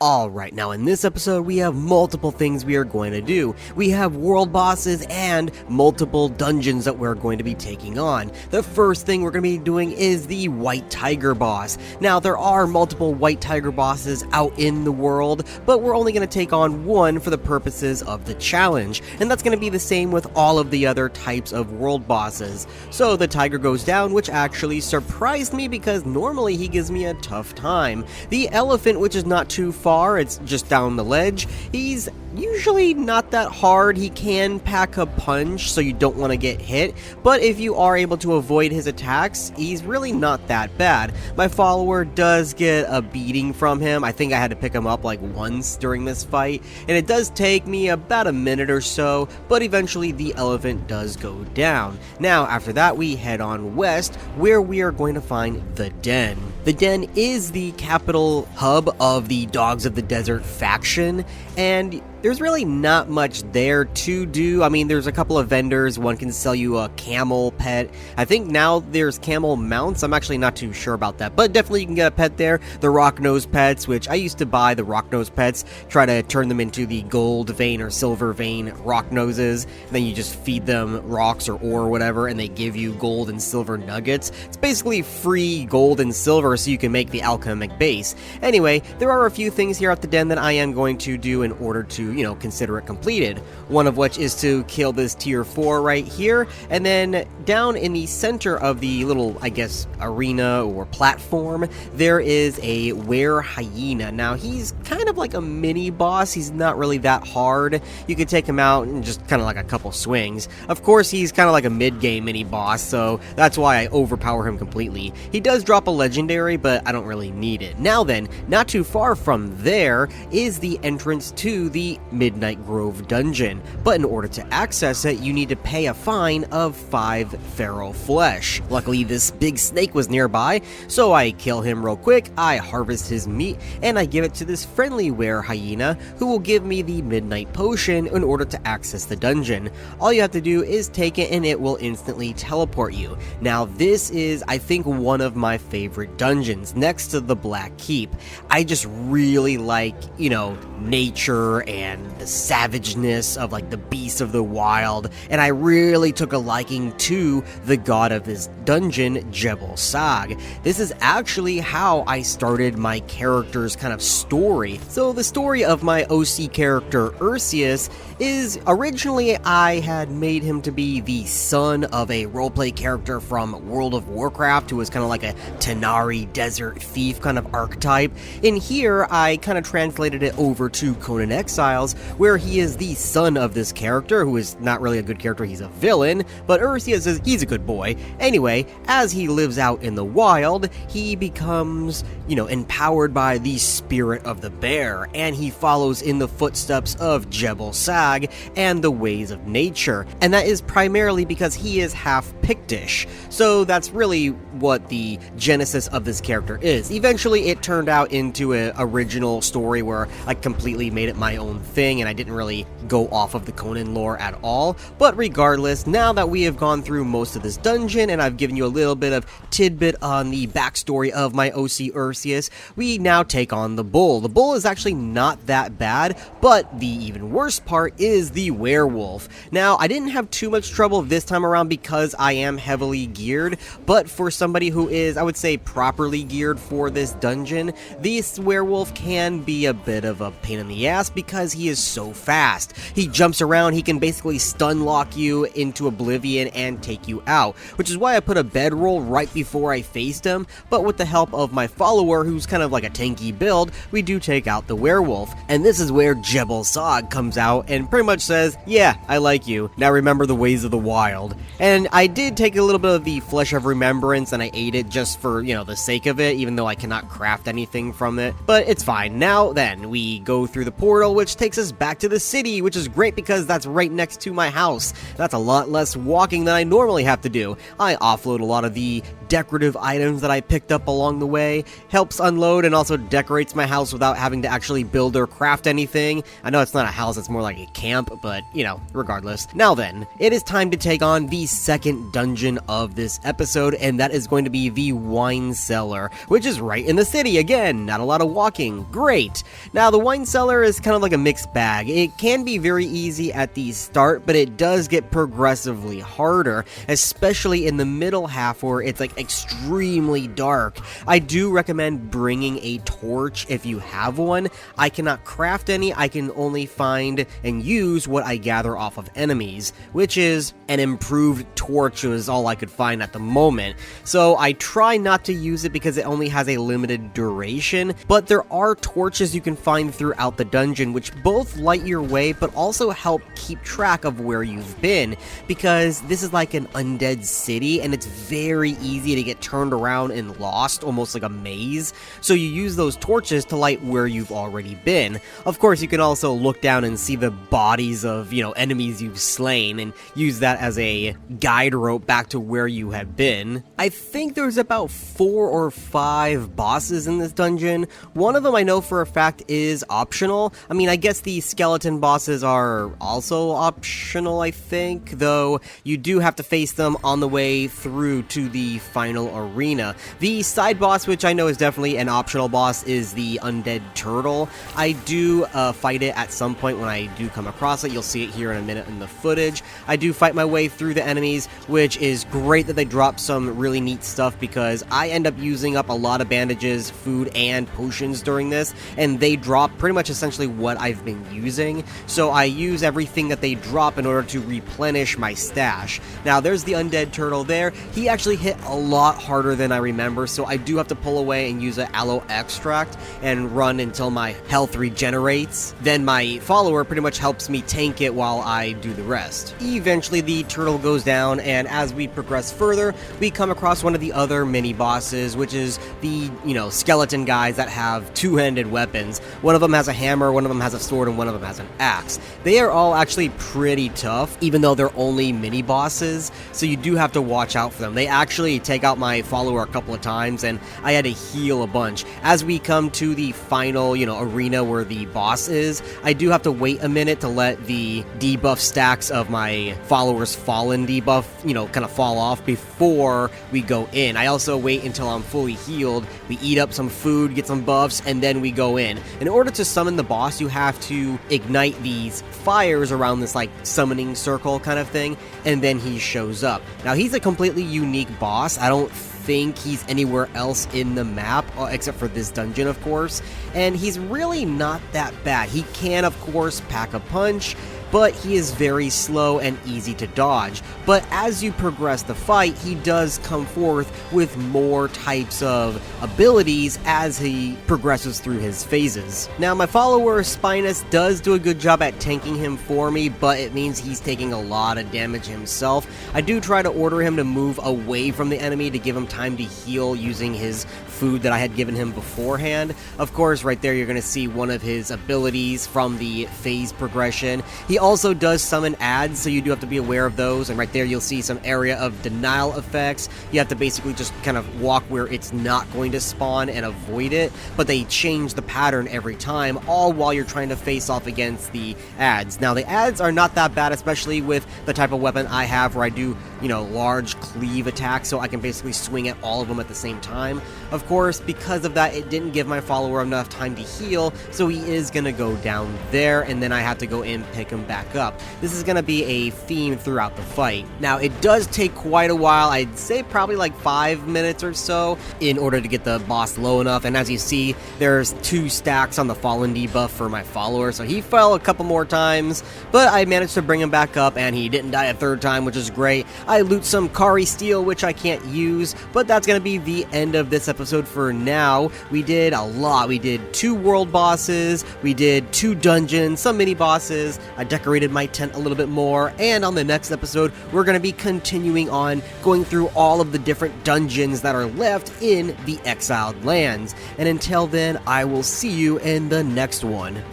Alright, now in this episode we have multiple things we are going to do. We have world bosses and multiple dungeons that we're going to be taking on. The first thing we're going to be doing is the White Tiger boss. Now there are multiple White Tiger bosses out in the world, but we're only going to take on one for the purposes of the challenge. And that's going to be the same with all of the other types of world bosses. So the tiger goes down, which actually surprised me because normally he gives me a tough time. The elephant, which is not too far, it's just down the ledge. He's usually not that hard. He can pack a punch, so you don't want to get hit, but if you are able to avoid his attacks, he's really not that bad. My follower does get a beating from him. I think I had to pick him up like once during this fight, and it does take me about a minute or so, but eventually the elephant does go down. Now after that we head on west, where we are going to find the Den. The Den is the capital hub of the Dogs of the Desert faction, and there's really not much there to do. I mean, there's a couple of vendors. One can sell you a camel pet. I think now there's camel mounts. I'm actually not too sure about that, but definitely you can get a pet there. The rock nose pets, which I used to buy the rock nose pets, try to turn them into the gold vein or silver vein rock noses, and then you just feed them rocks or ore or whatever, and they give you gold and silver nuggets. It's basically free gold and silver so you can make the alchemic base. Anyway, there are a few things here at the Den that I am going to do in order to, consider it completed. One of which is to kill this tier 4 right here, and then down in the center of the little, I guess, arena or platform, there is a were hyena. Now, he's kind of like a mini boss. He's not really that hard. You could take him out in just kind of like a couple swings. Of course, he's kind of like a mid-game mini boss, so that's why I overpower him completely. He does drop a legendary, but I don't really need it. Now then, not too far from there is the entrance to the Midnight Grove dungeon, but in order to access it, you need to pay a fine of 5 feral flesh. Luckily, this big snake was nearby, so I kill him real quick, I harvest his meat, and I give it to this friendly were hyena, who will give me the midnight potion in order to access the dungeon. All you have to do is take it and it will instantly teleport you. Now, this is, I think, one of my favorite dungeons, next to the Black Keep. I just really like, nature and the savageness of like the beasts of the wild, and I really took a liking to the god of this dungeon, Jebel Sag. This is actually how I started my character's kind of story. So the story of my OC character Ursius is originally I had made him to be the son of a roleplay character from World of Warcraft who was kind of like a Tanari desert thief kind of archetype. In here I kind of translated it over to Conan Exiles, where he is the son of this character, who is not really a good character, he's a villain, but Ursius he's a good boy. Anyway, as he lives out in the wild, he becomes, empowered by the spirit of the bear, and he follows in the footsteps of Jebel Sag and the ways of nature, and that is primarily because he is half Pictish, so that's really what the genesis of this character is. Eventually, it turned out into an original story where I completely made it my own thing, and I didn't really go off of the Conan lore at all. But regardless, now that we have gone through most of this dungeon, and I've given you a little bit of tidbit on the backstory of my OC Ursius, we now take on the bull. The bull is actually not that bad, but the even worse part is the werewolf. Now, I didn't have too much trouble this time around because I am heavily geared, but for somebody who is, I would say, properly geared for this dungeon, this werewolf can be a bit of a pain in the ass because he is so fast. He jumps around, he can basically stun lock you into oblivion and take you out, which is why I put a bedroll right before I faced him, but with the help of my follower, who's kind of like a tanky build, we do take out the werewolf. And this is where Jebel Sag comes out and pretty much says, yeah, I like you, now remember the ways of the wild. And I did take a little bit of the Flesh of Remembrance and I ate it just for, the sake of it, even though I cannot craft anything from it, but it's fine. Now then, we go through the portal, which takes us back to the city, which is great because that's right next to my house. That's a lot less walking than I normally have to do. I offload a lot of the decorative items that I picked up along the way, helps unload and also decorates my house without having to actually build or craft anything. I know it's not a house, it's more like a camp, but, regardless. Now then, it is time to take on the second dungeon of this episode, and that is going to be the wine cellar, which is right in the city. Again, not a lot of walking. Great! Now, the wine cellar is kind of like a mixed bag. It can be very easy at the start, but it does get progressively harder, especially in the middle half where it's like extremely dark. I do recommend bringing a torch if you have one. I cannot craft any, I can only find and use what I gather off of enemies, which is an improved torch is all I could find at the moment. So I try not to use it because it only has a limited duration, but there are torches you can find throughout the dungeon which both light your way but also help keep track of where you've been, because this is like an undead city and it's very easy to get turned around and lost, almost like a maze. So you use those torches to light where you've already been. Of course, you can also look down and see the bodies of, enemies you've slain and use that as a guide rope back to where you have been. I think there's about 4 or 5 bosses in this dungeon. One of them I know for a fact is optional. I mean, I guess the skeleton bosses are also optional, I think, though you do have to face them on the way through to the final arena. The side boss, which I know is definitely an optional boss, is the undead turtle. I do fight it at some point when I do come across it. You'll see it here in a minute in the footage. I do fight my way through the enemies, which is great that they drop some really neat stuff because I end up using up a lot of bandages, food, and potions during this, and they drop pretty much essentially what I've been using. So I use everything that they drop in order to replenish my stash. Now there's the undead turtle there. He actually hit a lot harder than I remember, so I do have to pull away and use an aloe extract and run until my health regenerates. Then my follower pretty much helps me tank it while I do the rest. Eventually the turtle goes down, and as we progress further, we come across one of the other mini bosses, which is the, skeleton guys that have two-handed weapons. One of them has a hammer, one of them has a sword, and one of them has an axe. They are all actually pretty tough, even though they're only mini bosses, so you do have to watch out for them. They actually take out my follower a couple of times, and I had to heal a bunch. As we come to the final, arena where the boss is, I do have to wait a minute to let the debuff stacks of my followers fallen debuff, kind of fall off before we go in. I also wait until I'm fully healed, we eat up some food, get some buffs, and then we go in. In order to summon the boss, you have to ignite these fires around this like summoning circle kind of thing, and then he shows up. Now he's a completely unique boss. I don't think he's anywhere else in the map, except for this dungeon, of course, and he's really not that bad. He can, of course, pack a punch, but he is very slow and easy to dodge. But as you progress the fight, he does come forth with more types of abilities as he progresses through his phases. Now, my follower Spinus does do a good job at tanking him for me, but it means he's taking a lot of damage himself. I do try to order him to move away from the enemy to give him time to heal using his food that I had given him beforehand. Of course, right there you're going to see one of his abilities from the phase progression. He also does summon ads, so you do have to be aware of those, and right there you'll see some area of denial effects. You have to basically just kind of walk where it's not going to spawn and avoid it, but they change the pattern every time, all while you're trying to face off against the ads. Now, the ads are not that bad, especially with the type of weapon I have where I do, large cleave attacks, so I can basically swing at all of them at the same time. Of course, because of that, it didn't give my follower enough time to heal, so he is going to go down there, and then I have to go in and pick him back up. This is going to be a theme throughout the fight. Now, it does take quite a while. I'd say probably like 5 minutes or so in order to get the boss low enough, and as you see, there's 2 stacks on the fallen debuff for my follower, so he fell a couple more times, but I managed to bring him back up, and he didn't die a 3rd time, which is great. I loot some Kari steel, which I can't use, but that's going to be the end of this episode for now. We did a lot. We did 2 world bosses, we did 2 dungeons, some mini bosses, I decorated my tent a little bit more, and on the next episode, we're going to be continuing on going through all of the different dungeons that are left in the Exiled lands. And until then, I will see you in the next one.